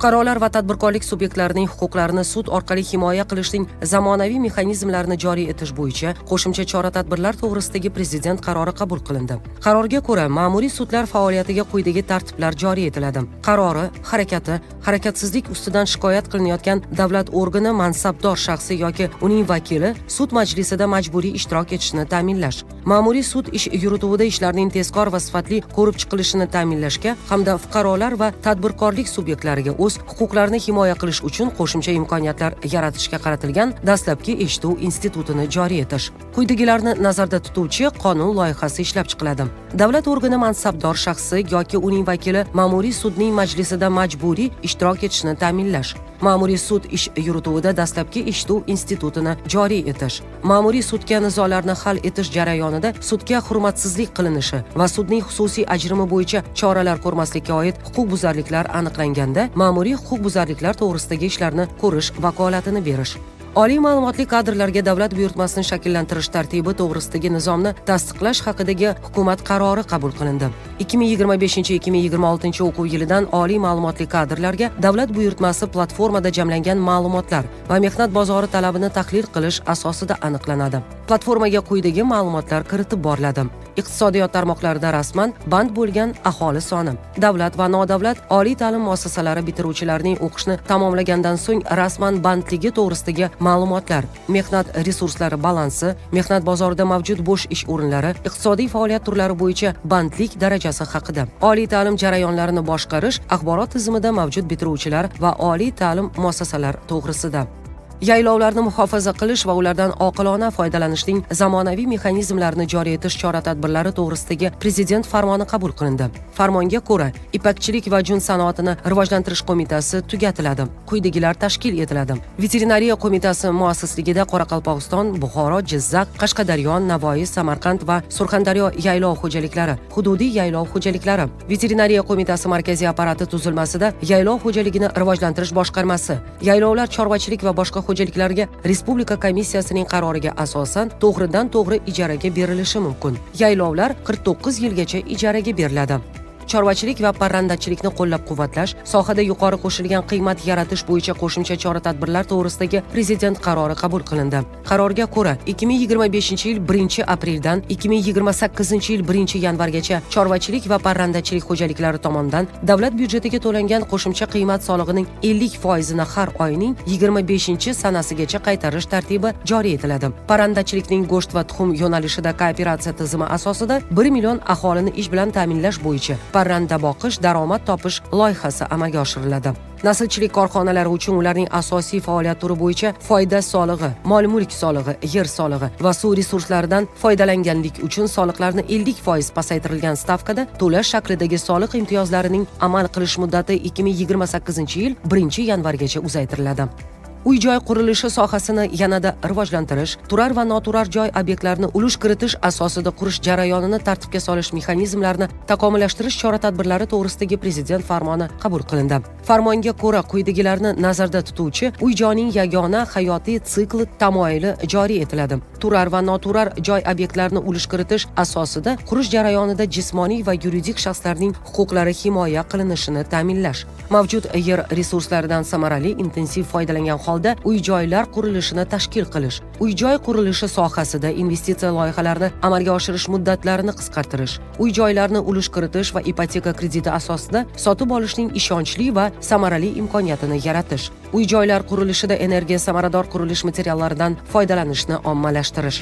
Fuqarolar va tadbirkorlik subyektlarining huquqlarini sud orqali himoya qilishning zamonaviy mexanizmlarini joriy etish bo'yicha qo'shimcha chora-tadbirlar to'g'risidagi prezident qarori qabul qilindi. Qarorga ko'ra, ma'muriy sudlar faoliyatiga quyidagi tartiblar joriy etiladi. Qarori, harakati, harakatsizlik ustidan shikoyat qilinayotgan davlat organi mansabdor shaxsi yoki uning vakili sud majlisida majburiy ishtirok etishini ta'minlash. Ma'muriy sud ish yurituvidagi ishlarning tezkor va sifatli ko'rib chiqilishini ta'minlashga hamda fuqarolar va tadbirkorlik subyektlariga o'z huquqlarini himoya qilish uchun qo'shimcha imkoniyatlar yaratishga qaratilgan dastlabki eshituv institutini joriy etish. Quyidagilarni nazarda tutuvchi qonun loyihasi ishlab chiqiladi. Davlat organi mansabdor shaxsi yoki uning vakili ma'muriy sudning majlisida majburiy ishtirok etishini ta'minlash. Ma'muriy sud ish yurituvida dastlabki eshituv institutini joriy etish. Ma'muriy sudga nizolarni hal etish jarayonida sudga hurmatsizlik qilinishi va sudning xususiy ajrimi bo'yicha choralar ko'rmaslikka oid huquqbuzarliklar aniqlanganda ma'muriy huquqbuzarliklar to'g'risidagi ishlarni ko'rish vakolatini berish. Oliy ma'lumotli kadrlarga davlat buyurtmasini shakllantirish tartibi to'g'risidagi nizomni tasdiqlash haqidagi hukumat qarori qabul qilindi. 2025-2026 o'quv yilidan oliy ma'lumotli kadrlarga davlat buyurtmasi platformada jamlangan ma'lumotlar va mehnat bozori talabini tahlil qilish asosida aniqlanadi. Platformaga quyidagi ma'lumotlar kiritib boriladi. Iqtisodiyot tarmoqlarida rasman band bo'lgan aholi soni, davlat va nodavlat oliy ta'lim muassasalari bitiruvchilarining o'qishni tamomlagandan so'ng rasman bandligi to'g'risidagi ma'lumotlar, mehnat resurslari balansi, mehnat bozorida mavjud bo'sh ish o'rinlari, iqtisodiy faoliyat turlari bo'yicha bandlik darajasi haqida, oliy ta'lim jarayonlarini boshqarish axborot tizimida mavjud bitiruvchilar va oliy ta'lim muassasalari to'g'risida. Yaylovlarni muhofaza qilish va ulardan oqilona foydalanishning zamonaviy mexanizmlarini joriy etish chora-tadbirlari to'g'risidagi prezident farmoni qabul qilindi. Farmonga ko'ra, ipakchilik va jun sanoatini rivojlantirish qo'mitasi tugatiladi. Quyidagilar tashkil etiladi. Veterinariya qo'mitasi muassisligida Qoraqalpog'iston, Buxoro, Jizzax, Qashqadaryo, Navoiy, Samarqand va Surxondaryo yaylov xo'jaliklari, hududiy yaylov xo'jaliklari. Veterinariya qo'mitasi markaziy apparati tuzilmasida yaylov xo'jaligini rivojlantirish boshqarmasi, yaylovlar chorvachilik va boshqa xo'jaliklarga Respublika komissiyasining qaroriga asosan to'g'ridan-to'g'ri ijaraga berilishi mumkin. Yaylovlar 49 yilgacha ijaraga beriladi. Chorvachilik va parrandachilikni qo'llab-quvvatlash, sohada yuqori qo'shilgan qiymat yaratish bo'yicha qo'shimcha chora-tadbirlar to'g'risidagi prezident qarori qabul qilindi. Qarorga ko'ra, 2025-yil 1-apreldan 2028-yil 1-yanvargacha chorvachilik va parrandachilik xo'jaliklari tomonidan davlat byudjetiga to'langan qo'shimcha qiymat solig'ining 50%ni har oyning 25-sanasigacha qaytarish tartibi joriy etiladi. Parrandachilikning go'sht va tuxum yo'nalishida kooperatsiya tizimi asosida 1 million aholini ish bilan ta'minlash bo'yicha parranda boqish daromad topish loyihasi amalga oshiriladi. Naslchilik korxonalari uchun ularning asosiy faoliyat turi bo'yicha foyda solig'i, mol-mulk solig'i, yer solig'i va suv resurslaridan foydalanganlik uchun soliqlarni 50% pasaytirilgan stavkada to'lash shaklidagi soliq imtiyozlarining amal qilish muddati 2028-yil 1-yanvargacha uzaytiriladi. Uy-joy qurilishi sohasini yanada rivojlantirish, turar va noturar joy obyektlarini ulush kiritish asosida qurish jarayonini tartibga solish mexanizmlarini takomillashtirish chora-tadbirlari to'g'risidagi prezident farmoni qabul qilindi. Farmonga ko'ra, quyidagilarni nazarda tutuvchi uy-joyning yagona hayotiy sikli tamoyili joriy etiladi. Turar va noturar joy obyektlarini ulush kiritish asosida qurish jarayonida jismoniy va yuridik shaxslarning huquqlari himoya qilinishini ta'minlash, mavjud yer resurslaridan samarali intensiv foydalangan holda uy-joylar qurilishini tashkil qilish, uy-joy qurilishi sohasida investitsiya loyihalarini amalga oshirish muddatlarini qisqartirish, uy-joylarni ulush kiritish va ipoteka krediti asosida sotib olishning ishonchli va samarali imkoniyatini yaratish, uy-joylar qurilishida energiya samarador qurilish materiallaridan foydalanishni ommalashtirish.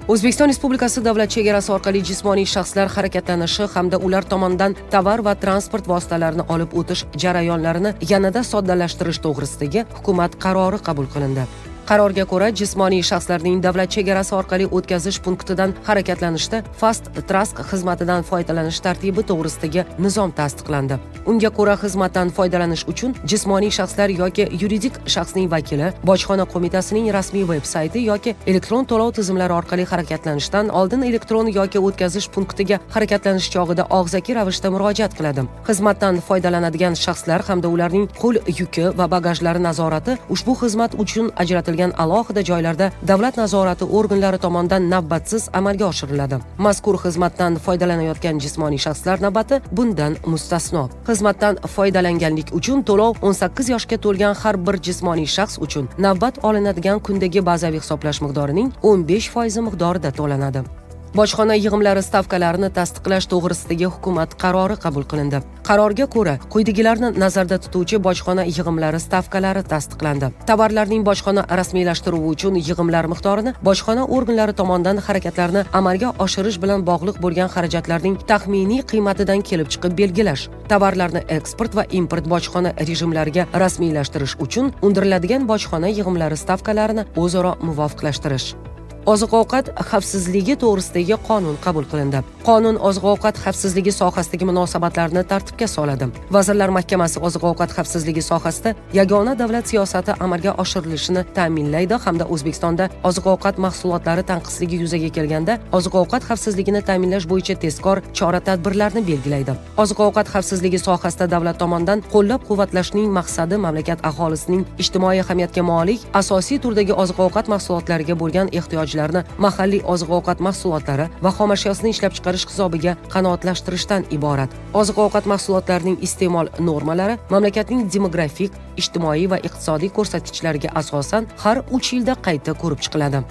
O'zbekiston Respublikasi davlat chegarasi orqali jismoniy shaxslar harakatlanishi hamda ular tomonidan tovar va transport vositalarini olib o'tish jarayonlarini yanada soddalashtirish to'g'risidagi hukumat qarori qabul qilindi. Qarorga ko'ra, jismoniy shaxslarning davlat chegarasi orqali o'tkazish punktidan harakatlanishda Fast Track xizmatidan foydalanish tartibi to'g'risidagi nizom tasdiqlandi. Unga ko'ra, xizmatdan foydalanish uchun jismoniy shaxslar yoki yuridik shaxsning vakili bojxona qo'mitasining rasmiy veb-sayti yoki elektron to'lov tizimlari orqali harakatlanishdan oldin elektron yoki o'tkazish punktiga harakatlanish chog'ida og'zaki ravishda murojaat qiladi. Xizmatdan foydalanadigan shaxslar hamda ularning qo'l yuki va bagajlari nazorati ushbu xizmat uchun ajratilgan etilgan alohida joylarda davlat nazorati organlari tomonidan navbatsiz amalga oshiriladi. Mazkur xizmatdan foydalanayotgan jismoniy shaxslar navbati bundan mustasno. Xizmatdan foydalanganlik uchun to'lov 18 yoshga to'lgan har bir jismoniy shaxs uchun navbat olinadigan kundagi bazaviy hisoblash miqdorining 15% miqdorida to'lanadi. Bojxona yig'imlari stavkalarini tasdiqlash to'g'risidagi hukumat qarori qabul qilindi. Qarorga ko'ra, quyidagilarni nazarda tutuvchi bojxona yig'imlari stavkalari tasdiqlandi. Tovarlarning bojxona rasmiylashtiruvi uchun yig'imlar miqdorini bojxona organlari tomonidan harakatlarni amalga oshirish bilan bog'liq bo'lgan xarajatlarning taxminiy qiymatidan kelib chiqib belgilash. Tovarlarni eksport va import bojxona rejimlariga rasmiylashtirish uchun undiriladigan bojxona yig'imlari stavkalarini o'zaro muvofiqlashtirish. Oziq-ovqat xavfsizligi to'g'risidagi qonun qabul qilindi. Qonun oziq-ovqat xavfsizligi sohasidagi munosabatlarni tartibga soladi. Vazirlar Mahkamasi oziq-ovqat xavfsizligi sohasida yagona davlat siyosati amalga oshirilishini ta'minlaydi hamda O'zbekistonda oziq-ovqat mahsulotlari tanqisligi yuzaga kelganda oziq-ovqat xavfsizligini ta'minlash bo'yicha tezkor chora-tadbirlarni belgilaydi. Oziq-ovqat xavfsizligi sohasida davlat tomonidan qo'llab-quvvatlashning maqsadi mamlakat aholisining ijtimoiy ahamiyatga molik asosiy turdagi oziq-ovqat mahsulotlariga bo'lgan ehtiyoj mahalliy oziq-ovqat mahsulotlari va xomashyosini ishlab chiqarish hisobiga qanoatlashtirishdan iborat. Oziq-ovqat mahsulotlarining iste'mol normalari mamlakatning demografik, ijtimoiy va iqtisodiy ko'rsatkichlariga asosan har 3 yilda qayta ko'rib chiqiladi.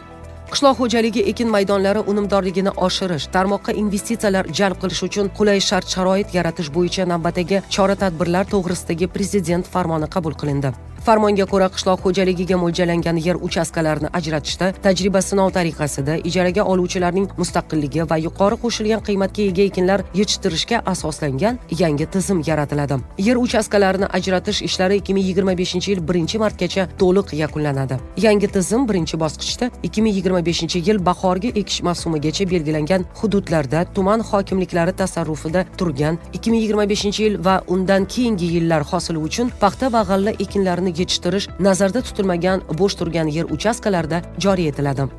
Qishloq xo'jaligi ekin maydonlari unumdorligini oshirish, tarmoqqa investitsiyalar jalb qilish uchun qulay shart-sharoit yaratish bo'yicha navbatdagi chora-tadbirlar to'g'risidagi prezident farmoni qabul qilindi. Farmonga ko'ra, qishloq xo'jaligiga mo'ljallangan yer uchastkalarini ajratishda tajriba sinov tariqasida ijaraga oluvchilarning mustaqilligi va yuqori qo'shilgan qiymatga ega ekinlar yetishtirishga asoslangan yangi tizim yaratiladi. Yer uchastkalarini ajratish ishlari 2025-yil 1-martgacha to'liq yakunlanadi. Yangi tizim birinchi bosqichda 2025-yil bahorgi ekish mavsumigacha belgilangan hududlarda tuman hokimliklari tasarrufida turgan 2025-yil va undan keyingi yillar hosili uchun paxta va g'alla ekinlarini yetishtirish nazarda tutilmagan bo'sh turgan yer uchastkalarida joriy etiladi.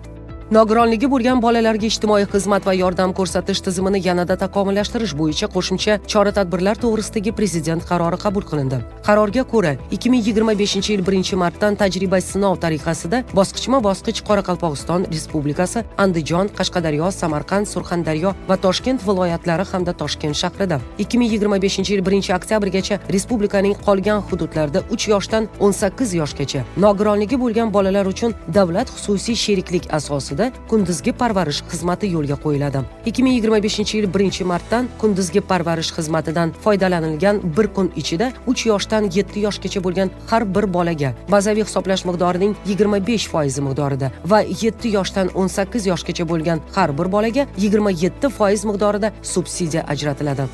Nogironligi bo'lgan bolalarga ijtimoiy xizmat va yordam ko'rsatish tizimini yanada takomillashtirish bo'yicha qo'shimcha chora-tadbirlar to'g'risidagi prezident qarori qabul qilindi. Qarorga ko'ra, 2025-yil 1-martdan tajriba sinov tariqasida bosqichma-bosqich Qoraqalpog'iston Respublikasi, Andijon, Qashqadaryo, Samarqand, Surxondaryo va Toshkent viloyatlari hamda Toshkent shahrida 2025-yil 1-oktyabrgacha respublikaning qolgan hududlarida 3 yoshdan 18 yoshgacha nogironligi bo'lgan bolalar uchun davlat xususiy sheriklik asosida kunduzgi parvarish xizmati yo'lga qo'yiladi. 2025-yil 1-martdan kunduzgi parvarish xizmatidan foydalanilgan bir kun ichida 3 yoshdan 7 yoshgacha bo'lgan har bir bolaga bazaviy hisoblash miqdorining 25% miqdorida va 7 yoshdan 18 yoshgacha bo'lgan har bir bolaga 27% miqdorida subsidiya ajratiladi.